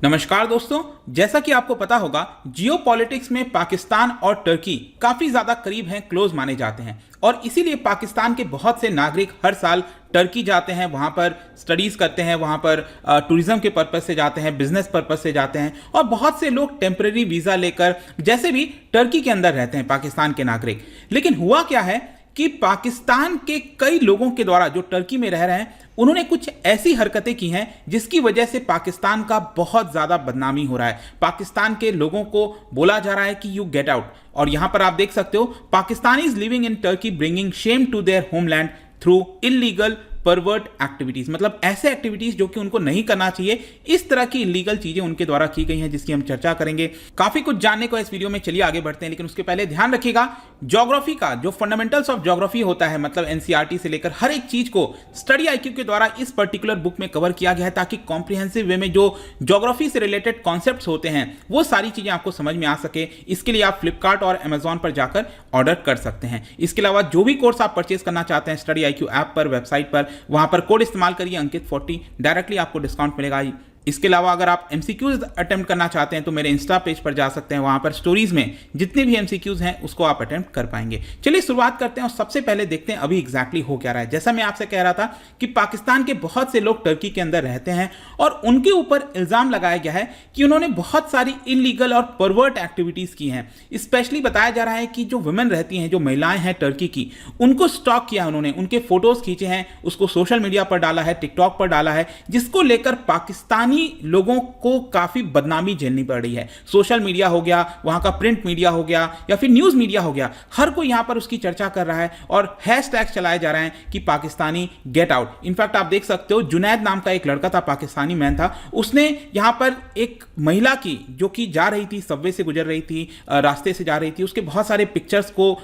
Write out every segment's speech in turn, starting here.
नमस्कार दोस्तों, जैसा कि आपको पता होगा जियोपॉलिटिक्स में पाकिस्तान और टर्की काफ़ी ज़्यादा करीब हैं, क्लोज माने जाते हैं और इसीलिए पाकिस्तान के बहुत से नागरिक हर साल टर्की जाते हैं, वहाँ पर स्टडीज़ करते हैं, वहाँ पर टूरिज़्म के पर्पज़ से जाते हैं, बिजनेस पर्पज़ से जाते हैं और बहुत से लोग टेम्परेरी वीज़ा लेकर जैसे भी टर्की के अंदर रहते हैं पाकिस्तान के नागरिक। लेकिन हुआ क्या है कि पाकिस्तान के कई लोगों के द्वारा जो टर्की में रह रहे हैं उन्होंने कुछ ऐसी हरकतें की हैं जिसकी वजह से पाकिस्तान का बहुत ज़्यादा बदनामी हो रहा है। पाकिस्तान के लोगों को बोला जा रहा है कि यू गेट आउट, और यहां पर आप देख सकते हो Pakistanis living in Turkey bringing shame to their homeland through illegal pervert activities, मतलब ऐसे एक्टिविटीज जो कि उनको नहीं करना चाहिए। इस तरह की इलीगल चीजें उनके द्वारा की गई हैं जिसकी हम चर्चा करेंगे। काफी कुछ जानने को इस वीडियो में, चलिए आगे बढ़ते हैं। लेकिन उसके पहले ध्यान रखिएगा, ज्योग्राफी का जो फंडामेंटल्स ऑफ ज्योग्राफी होता है, मतलब एनसीईआरटी से लेकर हर एक चीज को स्टडी आईक्यू के द्वारा इस पर्टिकुलर बुक में कवर किया गया है ताकि कॉम्प्रिहेंसिव वे में जो ज्योग्राफी से रिलेटेड कॉन्सेप्ट्स होते हैं वो सारी चीजें आपको समझ में आ सके। इसके लिए आप फ्लिपकार्ट और अमेजॉन पर जाकर ऑर्डर कर सकते हैं। इसके अलावा जो भी कोर्स आप परचेज करना चाहते हैं स्टडी आईक्यू ऐप पर, वेबसाइट पर, वहां पर कोड इस्तेमाल करिए अंकित 40, डायरेक्टली आपको डिस्काउंट मिलेगा। इसके अलावा अगर आप एमसीक्यूज अटेम्प्ट करना चाहते हैं तो मेरे इंस्टा पेज पर जा सकते हैं, वहां पर स्टोरीज में जितने भी एमसीक्यूज हैं उसको आप अटेम्प्ट कर पाएंगे। चलिए शुरुआत करते हैं और सबसे पहले देखते हैं अभी एग्जैक्टली हो क्या रहा है। जैसा मैं आपसे कह रहा था कि पाकिस्तान के बहुत से लोग टर्की के अंदर रहते हैं और उनके ऊपर इल्जाम लगाया गया है कि उन्होंने बहुत सारी इलीगल और परवर्ट एक्टिविटीज की हैं। स्पेशली बताया जा रहा है कि जो वुमेन रहती हैं, जो महिलाएं हैं टर्की की, उनको स्टॉक किया उन्होंने, उनके फोटोज खींचे हैं, उसको सोशल मीडिया पर डाला है, टिकटॉक पर डाला है, जिसको लेकर पाकिस्तानी लोगों को काफी बदनामी झेलनी पड़ रही है। सोशल मीडिया हो गया, वहां का प्रिंट मीडिया हो गया या फिर न्यूज मीडिया हो गया, हर कोई यहां पर उसकी चर्चा कर रहा है और हैशटैग चलाए जा रहे हैं कि पाकिस्तानी गेट आउट। इनफैक्ट आप देख सकते हो जुनैद नाम का एक लड़का था, पाकिस्तानी मैन था, उसने यहां पर एक महिला की जो कि जा रही थी, सबवे से गुजर रही थी, रास्ते से जा रही थी, उसके बहुत सारे पिक्चर्स को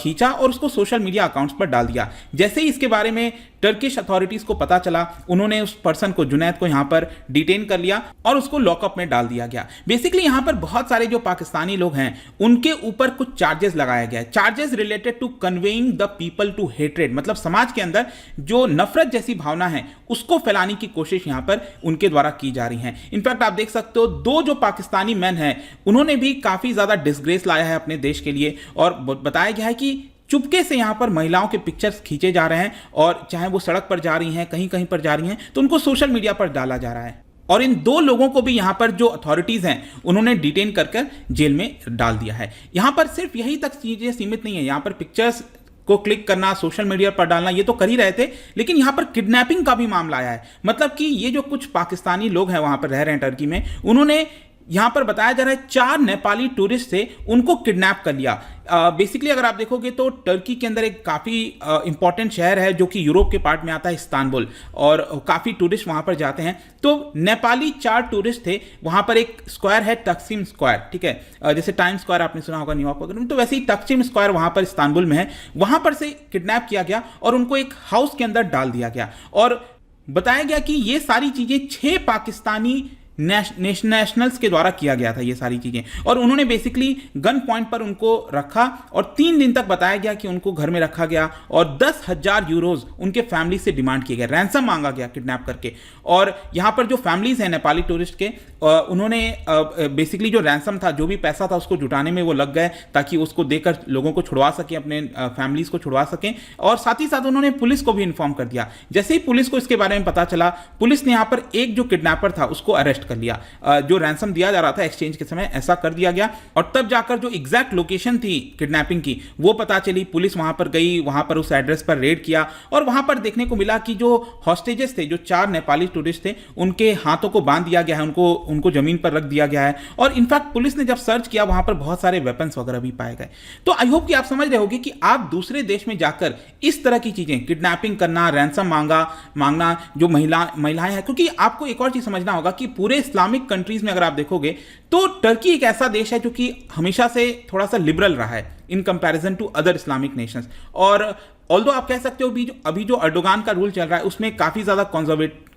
खींचा और उसको सोशल मीडिया अकाउंट्स पर डाल दिया। जैसे ही इसके बारे में टर्किश अथॉरिटीज को पता चला, उन्होंने उस पर्सन को, जुनैद को, यहां पर डिटेन कर लिया और उसको लॉकअप में डाल दिया गया। बेसिकली यहां पर बहुत सारे जो पाकिस्तानी लोग हैं उनके ऊपर कुछ चार्जेस लगाया गया है, charges related to conveying the people to hatred, मतलब समाज के अंदर जो नफरत जैसी भावना है उसको फैलाने की कोशिश यहां पर उनके द्वारा की जा रही है। इनफैक्ट आप देख सकते हो दो जो पाकिस्तानी मैन हैं उन्होंने भी काफी ज्यादा डिसग्रेस लाया है अपने देश के लिए और बताया गया है कि चुपके से यहां पर महिलाओं के पिक्चर्स खींचे जा रहे हैं और चाहे वो सड़क पर जा रही हैं, कहीं कहीं पर जा रही हैं, तो उनको सोशल मीडिया पर डाला जा रहा है। और इन दो लोगों को भी यहां पर जो अथॉरिटीज हैं उन्होंने डिटेन कर जेल में डाल दिया है। यहां पर सिर्फ यही तक चीजें सीमित नहीं है, यहां पर पिक्चर्स को क्लिक करना, सोशल मीडिया पर डालना, ये तो कर ही रहे थे, लेकिन यहां पर किडनैपिंग का भी मामला आया है। मतलब कि ये जो कुछ पाकिस्तानी लोग हैं वहां पर रह रहे हैं टर्की में, उन्होंने यहां पर बताया जा रहा है 4 नेपाली टूरिस्ट से उनको किडनैप कर लिया। बेसिकली अगर आप देखोगे तो टर्की के अंदर एक काफ़ी इंपॉर्टेंट शहर है जो कि यूरोप के पार्ट में आता है, इस्तांबुल, और काफ़ी टूरिस्ट वहां पर जाते हैं। तो नेपाली 4 टूरिस्ट थे, वहां पर एक स्क्वायर है तकसीम स्क्वायर, ठीक है, जैसे टाइम स्क्वायर आपने सुना होगा न्यूयॉर्क वगैरह में, तो वैसे ही तकसीम स्क्वायर वहां पर इस्तांबुल में है, वहां पर से किडनैप किया गया और उनको एक हाउस के अंदर डाल दिया गया और बताया गया कि ये सारी चीजें 6 पाकिस्तानी नेशनल्स के द्वारा किया गया था ये सारी चीजें, और उन्होंने बेसिकली गन पॉइंट पर उनको रखा और 3 दिन तक बताया गया कि उनको घर में रखा गया और 10,000 यूरोज उनके फैमिली से डिमांड किए गए, रैंसम मांगा गया किडनैप करके। और यहां पर जो फैमिलीज हैं नेपाली टूरिस्ट के, उन्होंने बेसिकली जो रैंसम था, जो भी पैसा था, उसको जुटाने में वो लग गए ताकि उसको देकर लोगों को छुड़वा सकें, अपने फैमिलीज को छुड़वा सकें। और साथ ही साथ उन्होंने पुलिस को भी इन्फॉर्म कर दिया। जैसे ही पुलिस को इसके बारे में पता चला, पुलिस ने यहां पर एक जो किडनैपर था उसको अरेस्ट कर लिया। जो रैंसम दिया जा रहा था एक्सचेंज के समय, ऐसा कर दिया गया और तब जाकर जो एग्जैक्ट लोकेशन थी किडनैपिंग की वो पता चली। पुलिस वहां पर गई, वहां पर उस एड्रेस पर रेड किया और वहां पर देखने को मिला कि जो हॉस्टेजेस थे, जो 4 नेपाली टूरिस्ट थे, उनके हाथों को बांध दिया गया है, उनको जमीन पर रख दिया गया है। और इनफैक्ट पुलिस ने जब सर्च किया वहां पर बहुत सारे वेपन्स वगैरह भी पाए गए। तो आई होप कि आप समझ रहे होगे कि आप दूसरे देश में जाकर इस तरह की चीजें, किडनैपिंग करना, रैंसम मांगना जो महिलाएं हैं, क्योंकि आपको एक और चीज समझना होगा कि पूरे इस्लामिक कंट्रीज में अगर आप देखोगे तो टर्की एक ऐसा देश है जो कि हमेशा से थोड़ा सा लिबरल रहा है in comparison to other Islamic nations. और ऑल्दो आप कह सकते हो अभी जो अर्डोगान का रूल चल रहा है उसमें काफी ज्यादा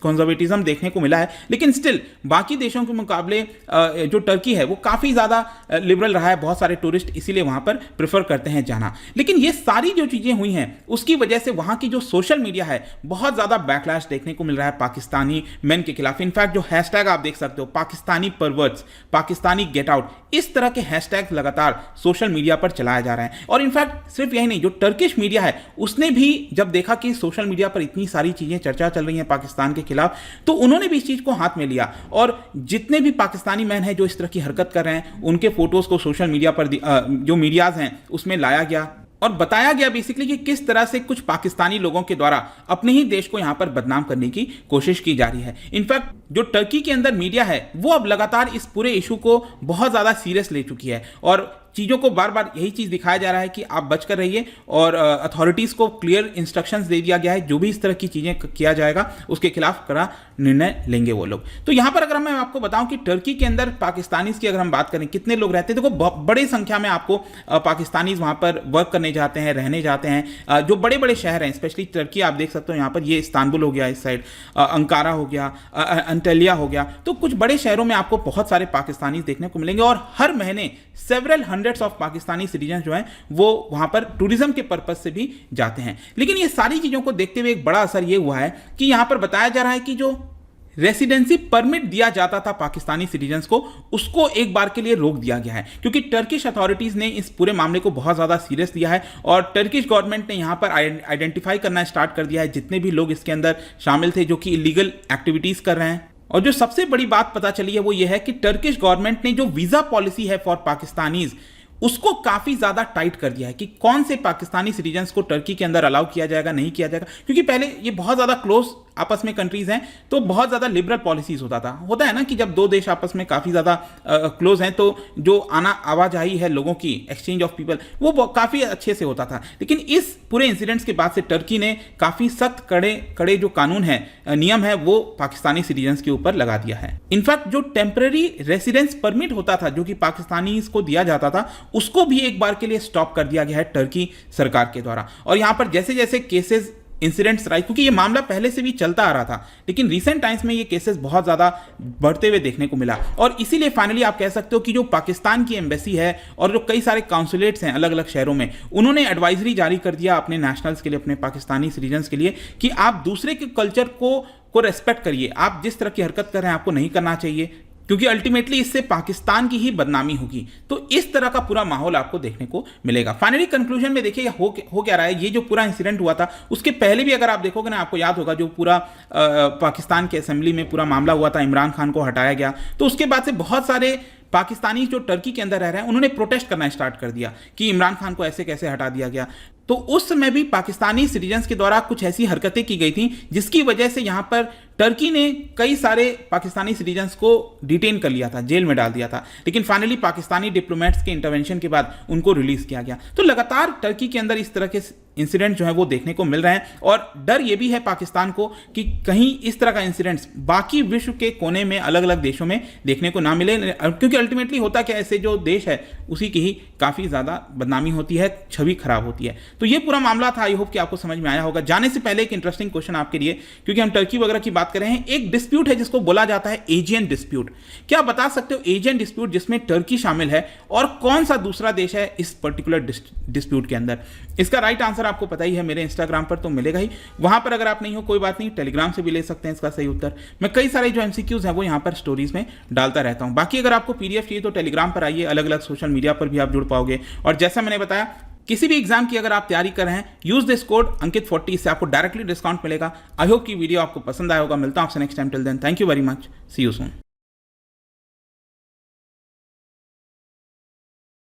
कंजर्वेटिज्म देखने को मिला है, लेकिन स्टिल बाकी देशों के मुकाबले जो टर्की है वो काफ़ी ज़्यादा लिबरल रहा है। बहुत सारे टूरिस्ट इसीलिए वहाँ पर प्रेफर करते हैं जाना। लेकिन ये सारी जो चीज़ें हुई हैं उसकी वजह से वहाँ की जो सोशल मीडिया है बहुत ज़्यादा बैकलैश देखने को मिल रहा है पाकिस्तानी मेन के खिलाफ। इनफैक्ट जो हैशटैग आप देख सकते हो, पाकिस्तानी परवर्ट्स, पाकिस्तानी गेट आउट, इस तरह के हैशटैग लगातार सोशल मीडिया पर चलाया जा रहा है। और इनफैक्ट सिर्फ यही नहीं, जो टर्किश मीडिया है उसने भी जब देखा कि सोशल मीडिया पर इतनी सारी चीज़ें चर्चा चल रही हैं पाकिस्तान के खिलाफ, तो उन्होंने भी इस चीज़ को हाथ में लिया और जितने भी पाकिस्तानी मैन हैं जो इस तरह की हरकत कर रहे हैं उनके फोटोज़ को सोशल मीडिया पर जो मीडियाज़ हैं उसमें लाया गया और बताया गया बेसिकली कि किस तरह से कुछ पाकिस्तानी लोगों के द्वारा अपने ही देश को यहां पर बदनाम करने की कोशिश की जा रही है। इनफैक्ट जो टर्की के अंदर मीडिया है वो अब लगातार इस पूरे इशू को बहुत ज़्यादा सीरियस ले चुकी है और चीज़ों को बार बार यही चीज़ दिखाया जा रहा है कि आप बचकर रहिए और अथॉरिटीज़ को क्लियर इंस्ट्रक्शंस दे दिया गया है, जो भी इस तरह की चीज़ें किया जाएगा उसके खिलाफ कड़ा निर्णय लेंगे वो लोग। तो यहाँ पर अगर मैं आपको बताऊं कि टर्की के अंदर पाकिस्तानीज़ की अगर हम बात करें कितने लोग रहते हैं, देखो बड़ी संख्या में आपको पाकिस्तानीज़ वहाँ पर वर्क करने जाते हैं, रहने जाते हैं। जो बड़े बड़े शहर हैं स्पेशली टर्की आप देख सकते हो, यहाँ पर ये इस्तांबुल हो गया, इस साइड अंकारा हो गया, अंटालिया हो गया, तो कुछ बड़े शहरों में आपको बहुत सारे पाकिस्तानीज़ देखने को मिलेंगे और हर महीने several hundreds of Pakistani citizen जो हैं वो वहां पर टूरिज्म के पर्पज से भी जाते हैं। लेकिन ये सारी चीज़ों को देखते हुए एक बड़ा असर ये हुआ है कि यहां पर बताया जा रहा है कि जो रेसिडेंसी परमिट दिया जाता था पाकिस्तानी सिटीजन्स को, उसको एक बार के लिए रोक दिया गया है क्योंकि टर्किश अथॉरिटीज़ ने इस पूरे मामले को बहुत ज़्यादा सीरियस लिया है और टर्किश गवर्नमेंट ने यहाँ पर आइडेंटिफाई करना स्टार्ट कर दिया है जितने भी लोग इसके अंदर शामिल थे जो कि इलीगल एक्टिविटीज़ कर रहे हैं। और जो सबसे बड़ी बात पता चली है वो ये है कि टर्किश गवर्नमेंट ने जो वीज़ा पॉलिसी है फॉर पाकिस्तानीज़ उसको काफ़ी ज़्यादा टाइट कर दिया है कि कौन से पाकिस्तानी सिटीजन्स को टर्की के अंदर अलाउ किया जाएगा, नहीं किया जाएगा। क्योंकि पहले ये बहुत ज़्यादा क्लोज आपस में कंट्रीज़ हैं तो बहुत ज़्यादा लिबरल पॉलिसीज़ होता है ना कि जब दो देश आपस में काफ़ी ज़्यादा क्लोज हैं तो जो आवाजाही है लोगों की, एक्सचेंज ऑफ पीपल, वो काफ़ी अच्छे से होता था। लेकिन इस पूरे इंसिडेंट्स के बाद से टर्की ने काफ़ी सख्त कड़े जो कानून है, नियम है, वो पाकिस्तानी सिटीजन्स के ऊपर लगा दिया है। इनफैक्ट जो टेम्पररी रेसिडेंस परमिट होता था जो कि पाकिस्तानी को दिया जाता था उसको भी एक बार के लिए स्टॉप कर दिया गया है टर्की सरकार के द्वारा। और यहां पर जैसे जैसे केसेस इंसिडेंट्स राइज, क्योंकि ये मामला पहले से भी चलता आ रहा था लेकिन रिसेंट टाइम्स में ये केसेस बहुत ज़्यादा बढ़ते हुए देखने को मिला और इसीलिए फाइनली आप कह सकते हो कि जो पाकिस्तान की एम्बेसी है और जो कई सारे काउंसुलेट्स हैं अलग अलग शहरों में, उन्होंने एडवाइजरी जारी कर दिया अपने नेशनल्स के लिए, अपने पाकिस्तानी सिटीजन्स के लिए कि आप दूसरे के कल्चर को रेस्पेक्ट करिए, आप जिस तरह की हरकत कर रहे हैं आपको नहीं करना चाहिए क्योंकि अल्टीमेटली इससे पाकिस्तान की ही बदनामी होगी। तो इस तरह का पूरा माहौल आपको देखने को मिलेगा। फाइनली कंक्लूजन में देखिए हो क्या रहा है। ये जो पूरा इंसिडेंट हुआ था उसके पहले भी अगर आप देखोगे ना, आपको याद होगा जो पूरा पाकिस्तान के असेंबली में पूरा मामला हुआ था, इमरान खान को हटाया गया, तो उसके बाद से बहुत सारे पाकिस्तानी जो टर्की के अंदर रह रहे हैं उन्होंने प्रोटेस्ट करना स्टार्ट कर दिया कि इमरान खान को ऐसे कैसे हटा दिया गया। तो उस समय भी पाकिस्तानी सिटीजन्स के द्वारा कुछ ऐसी हरकतें की गई थी जिसकी वजह से यहाँ पर टर्की ने कई सारे पाकिस्तानी सिटीजन्स को डिटेन कर लिया था, जेल में डाल दिया था। लेकिन फाइनली पाकिस्तानी डिप्लोमेट्स के इंटरवेंशन के बाद उनको रिलीज किया गया। तो लगातार टर्की के अंदर इस तरह के इंसिडेंट जो है वो देखने को मिल रहे हैं और डर ये भी है पाकिस्तान को कि कहीं इस तरह का इंसिडेंट्स बाकी विश्व के कोने में अलग अलग देशों में देखने को ना मिले, क्योंकि अल्टीमेटली होता क्या, ऐसे जो देश है उसी की ही काफ़ी ज़्यादा बदनामी होती है, छवि खराब होती है। तो ये पूरा मामला था। आई होप कि आपको समझ में आया होगा। जाने से पहले एक इंटरेस्टिंग क्वेश्चन आपके लिए, क्योंकि हम टर्की वगैरह की बात कर रहे हैं, एक डिस्प्यूट है जिसको बोला जाता है एजियन डिस्प्यूट। क्या बता सकते हो एजियन डिस्प्यूट जिसमें टर्की शामिल है और कौन सा दूसरा देश है इस पर्टिकुलर डिस्प्यूट के अंदर? इसका राइट आंसर आपको पता ही है, मेरे इंस्टाग्राम पर तो मिलेगा ही। वहां पर अगर आप नहीं हो कोई बात नहीं, टेलीग्राम से भी ले सकते हैं इसका सही उत्तर। मैं कई सारे जो एमसीक्यूज हैं वो यहाँ पर स्टोरीज में डालता रहता हूँ। बाकी अगर आपको पीडीएफ चाहिए तो टेलीग्राम पर आइए, अलग अलग सोशल मीडिया पर भी आप जुड़ पाओगे। और जैसा मैंने बताया, किसी भी एग्जाम की अगर आप तैयारी कर रहे हैं, यूज दिस कोड अंकित40, इससे आपको डायरेक्टली डिस्काउंट मिलेगा। आई होप कि वीडियो आपको पसंद आया होगा। मिलता हूं आपसे next time. Till then, thank you very much, see you soon.